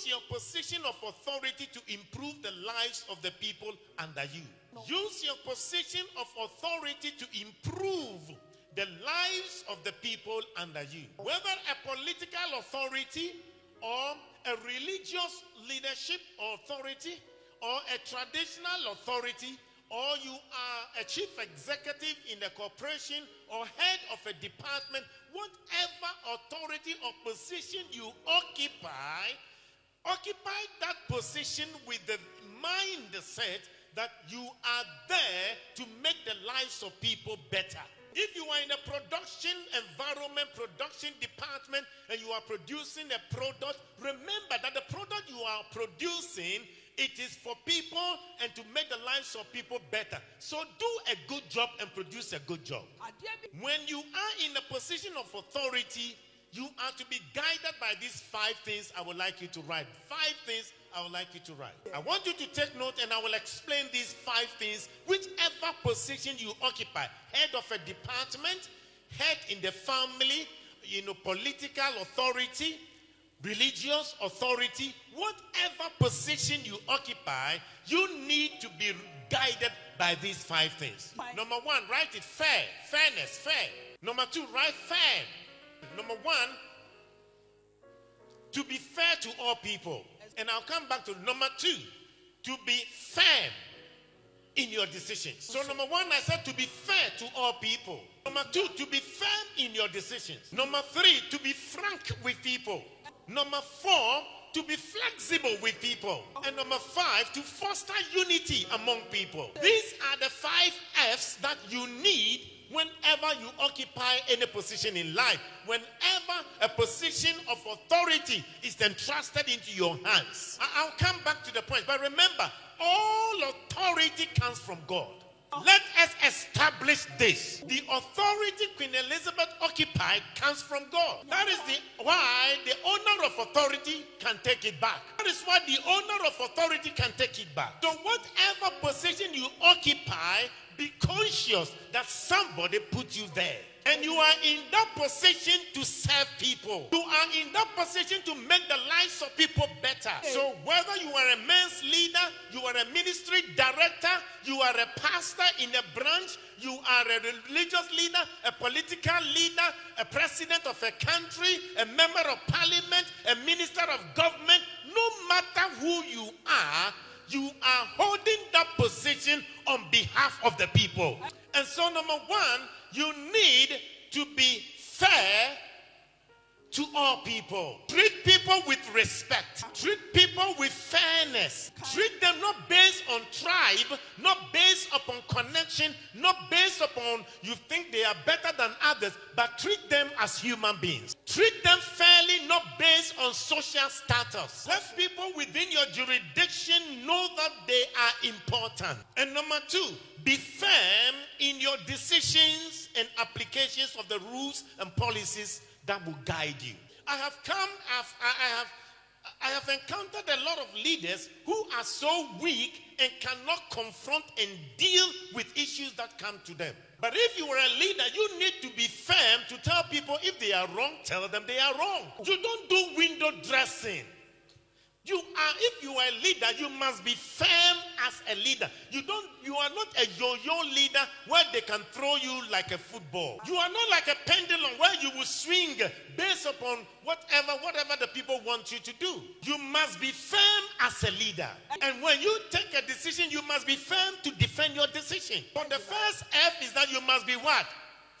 your position of authority to improve the lives of the people under you. No. Use your position of authority to improve the lives of the people under you. Whether a political authority or a religious leadership authority or a traditional authority, or you are a chief executive in a corporation or head of a department, whatever authority or position you occupy that position with the mindset that you are there to make the lives of people better. If you are in a production environment, production department, and you are producing a product, remember that the product you are producing, it is for people and to make the lives of people better. So do a good job and produce a good job. When you are in a position of authority, you are to be guided by these 5 things I would like you to write. 5 things I would like you to write. I want you to take note and I will explain these 5 things. Whichever position you occupy, head of a department, head in the family, political authority, religious authority, whatever position you occupy, you need to be guided by these 5 things. Number 1, write it fair. Fairness, fair. Number 2, write fair. Number 1, to be fair to all people. And I'll come back to number 2, to be firm in your decisions. So number 1, I said to be fair to all people. Number 2, to be firm in your decisions. Number 3, to be frank with people. Number 4, to be flexible with people. And number 5, to foster unity among people. These are the 5 F's that you need whenever you occupy any position in life. Whenever a position of authority is entrusted into your hands. I'll come back to the point. But remember, all authority comes from God. Let us establish this. The authority Queen Elizabeth occupied comes from God. That is why the owner of authority can take it back. That is why the owner of authority can take it back. So whatever position you occupy, be conscious that somebody put you there. And you are in that position to serve people. You are in that position to make the lives of people better. So whether you are a men's leader, you are a ministry director, you are a pastor in a branch, you are a religious leader, a political leader, a president of a country, a member of parliament, a minister of government, no matter who you are holding that position on behalf of the people. And so number 1, you need to be fair to all people. Treat people with respect. Treat people with fairness. Treat them not based on tribe, not based upon connection, not based upon you think they are better than others, but treat them as human beings. Treat them fairly, not based on social status. Let people within your jurisdiction know that they are important. And number 2, be firm in your decisions and applications of the rules and policies that will guide you. I have encountered a lot of leaders who are so weak and cannot confront and deal with issues that come to them. But if you are a leader, you need to be firm to tell people if they are wrong, tell them they are wrong. You don't do window dressing. If you are a leader, you must be firm as a leader. You are not a yo-yo leader where they can throw you like a football. You are not like a pendulum where you will swing based upon whatever the people want you to do. You must be firm as a leader. And when you take a decision, you must be firm to defend your decision. But the first F is that you must be what?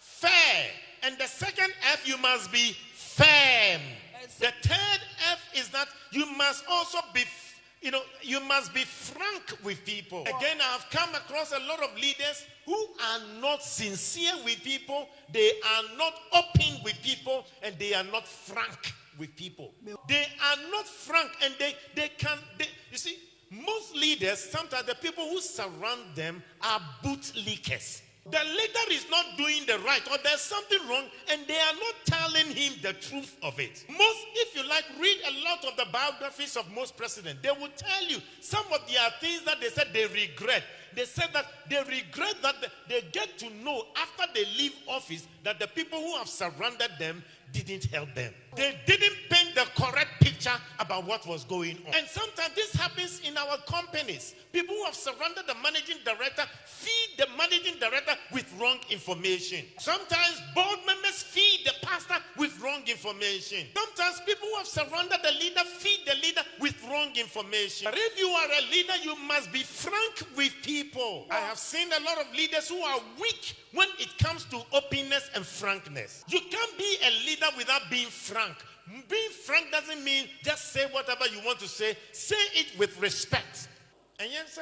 Fair. And the second F, you must be firm. The third F is that you must also be, you must be frank with people. Again, I have come across a lot of leaders who are not sincere with people, they are not open with people, and they are not frank with people. They are not frank, and you see, most leaders, sometimes the people who surround them are bootlickers. The leader is not doing the right, or there's something wrong, and they are not telling him the truth of it. If you like, read a lot of the biographies of most presidents. They will tell you some of their things that they said they regret. They said that they regret that they get to know after they leave office that the people who have surrounded them didn't help them. They didn't paint the correct picture about what was going on. And sometimes this happens in our companies. People who have surrounded the managing director feed the managing director with wrong information. Sometimes board members feed the pastor with wrong information. Sometimes people who have surrounded the leader feed the leader with wrong information. But if you are a leader, you must be frank with people. I have seen a lot of leaders who are weak when it comes to openness and frankness. You can't be a leader without being frank. Being frank doesn't mean just say whatever you want to say. Say it with respect. And yes,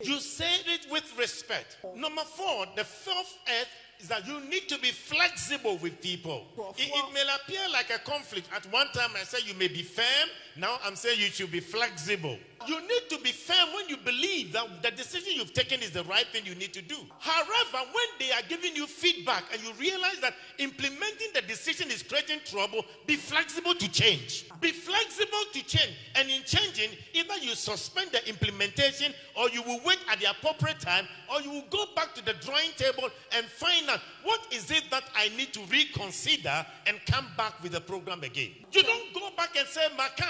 you say it with respect. Number 4, the fourth earth is that you need to be flexible with people. It may appear like a conflict. At one time I said you may be firm. Now I'm saying you should be flexible. You need to be firm when you believe that the decision you've taken is the right thing you need to do. However, when they are giving you feedback and you realize that implementing the decision is creating trouble, be flexible to change. Be flexible to change. And in changing, either you suspend the implementation or you will wait at the appropriate time or you will go back to the drawing table and find out what is it that I need to reconsider and come back with the program again. You don't go back and say, Maka,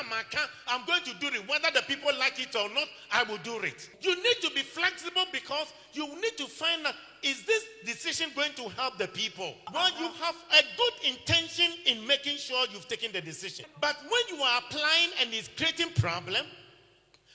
I'm going to do it. Whether the people like it or not, I will do it. You need to be flexible because you need to find out, is this decision going to help the people? Well, you have a good intention in making sure you've taken the decision. But when you are applying and it's creating problem,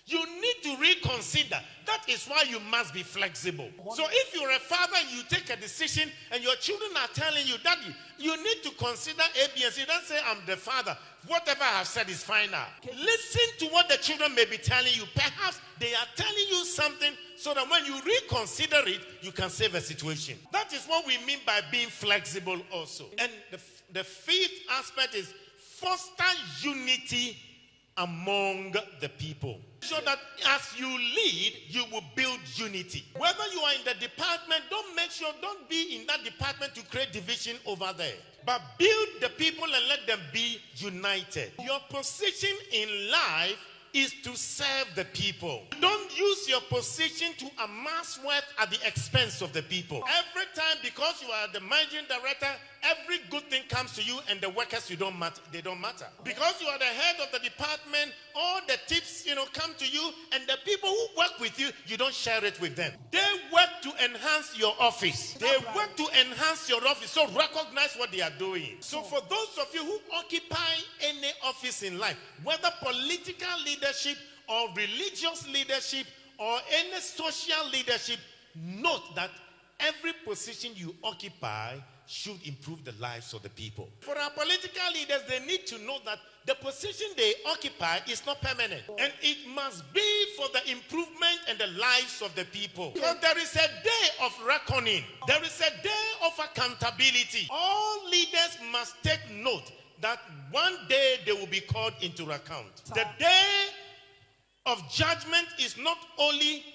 you need to reconsider. That is why you must be flexible. So if you're a father and you take a decision and your children are telling you, Daddy, you need to consider A, B, and C. Don't say, I'm the father. Whatever I have said is final. Listen to what the children may be telling you. Perhaps they are telling you something so that when you reconsider it, you can save a situation. That is what we mean by being flexible also. And the fifth aspect is foster unity among the people. So that as you lead, you will build unity. Whether you are in the department, don't be in that department to create division over there. But build the people and let them be united. Your position in life is to serve the people. Don't use your position to amass wealth at the expense of the people. Every time, because you are the managing director, every good thing comes to you and the workers they don't matter. Because you are the head of the department, all the tips come to you, and the people who work with you, you don't share it with them. They work to enhance your office. They work to enhance your office. So recognize what they are doing. So for those of you who occupy any office in life, whether political leadership or religious leadership or any social leadership, note that every position you occupy should improve the lives of the people. For our political leaders, they need to know that the position they occupy is not permanent. And it must be for the improvement and the lives of the people. Because there is a day of reckoning. There is a day of accountability. All leaders must take note that one day they will be called into account. The day of judgment is not only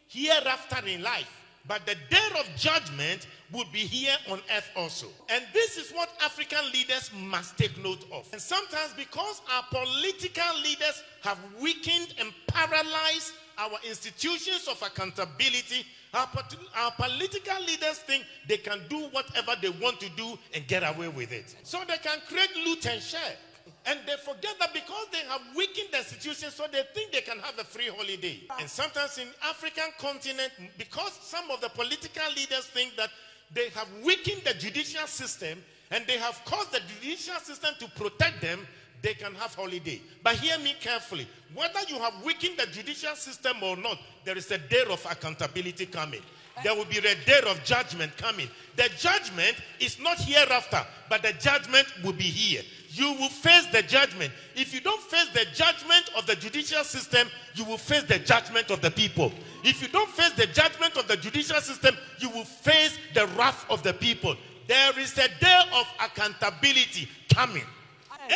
hereafter in life, but the day of judgment would be here on earth also. And this is what African leaders must take note of. And sometimes because our political leaders have weakened and paralyzed our institutions of accountability, our political leaders think they can do whatever they want to do and get away with it. So they can create loot and share. And they forget that because they have weakened the institution, so they think they can have a free holiday. And sometimes in African continent, because some of the political leaders think that they have weakened the judicial system and they have caused the judicial system to protect them, they can have holiday. But hear me carefully. Whether you have weakened the judicial system or not, there is a day of accountability coming. There will be a day of judgment coming. The judgment is not hereafter, but the judgment will be here. You will face the judgment. If you don't face the judgment of the judicial system, you will face the judgment of the people. If you don't face the judgment of the judicial system, you will face the wrath of the people. There is a day of accountability coming.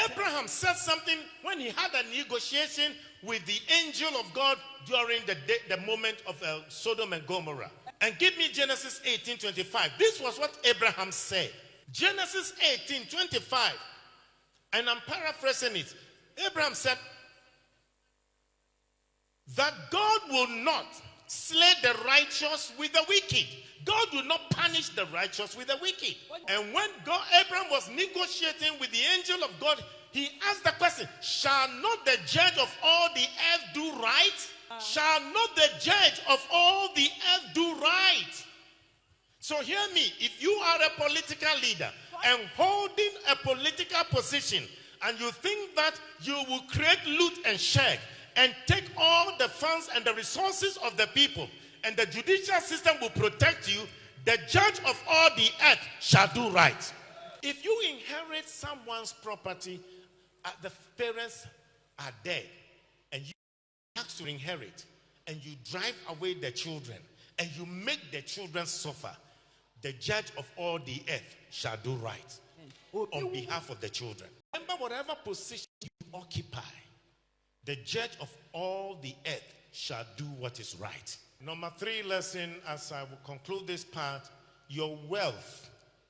Abraham said something when he had a negotiation with the angel of God during the moment of Sodom and Gomorrah. And give me Genesis 18:25. This was what Abraham said. Genesis 18:25. And I'm paraphrasing it. Abraham said that God will not slay the righteous with the wicked. God will not punish the righteous with the wicked. And when Abraham was negotiating with the angel of God, he asked the question, shall not the judge of all the earth do right? Shall not the judge of all the earth do right? So hear me, if you are a political leader and holding a political position, and you think that you will create loot and share and take all the funds and the resources of the people, and the judicial system will protect you, the judge of all the earth shall do right. If you inherit someone's property, the parents are dead, and you ask to inherit, and you drive away the children, and you make the children suffer, the judge of all the earth shall do right on behalf of the children. Remember, whatever position you occupy, the judge of all the earth shall do what is right. Number 3 lesson, as I will conclude this part, your wealth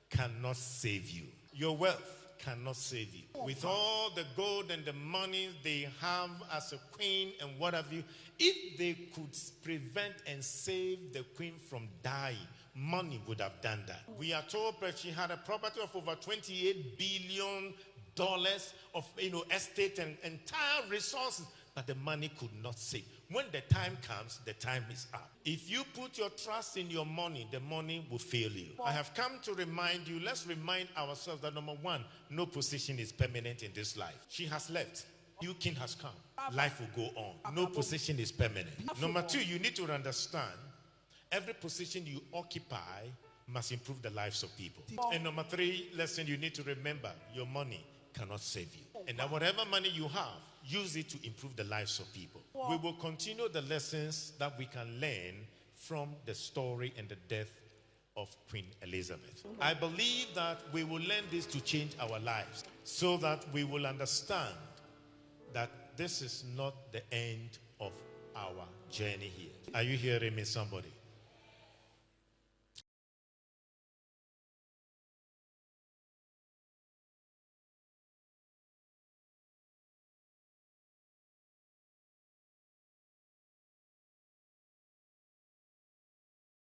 cannot save you. Your wealth cannot save you. With all the gold and the money they have as a queen and what have you, if they could prevent and save the queen from dying, money would have done that. We are told that she had a property of over $28 billion of estate and entire resources, but the money could not save. When the time comes, the time is up. If you put your trust in your money, the money will fail you. I have come to remind you, let's remind ourselves that number 1, no position is permanent in this life. She has left. New king has come. Life will go on. No position is permanent. Number 2, you need to understand every position you occupy must improve the lives of people. And number 3 lesson you need to remember, your money cannot save you. And that whatever money you have, use it to improve the lives of people. We will continue the lessons that we can learn from the story and the death of Queen Elizabeth. I believe that we will learn this to change our lives so that we will understand that this is not the end of our journey here. Are you hearing me, somebody?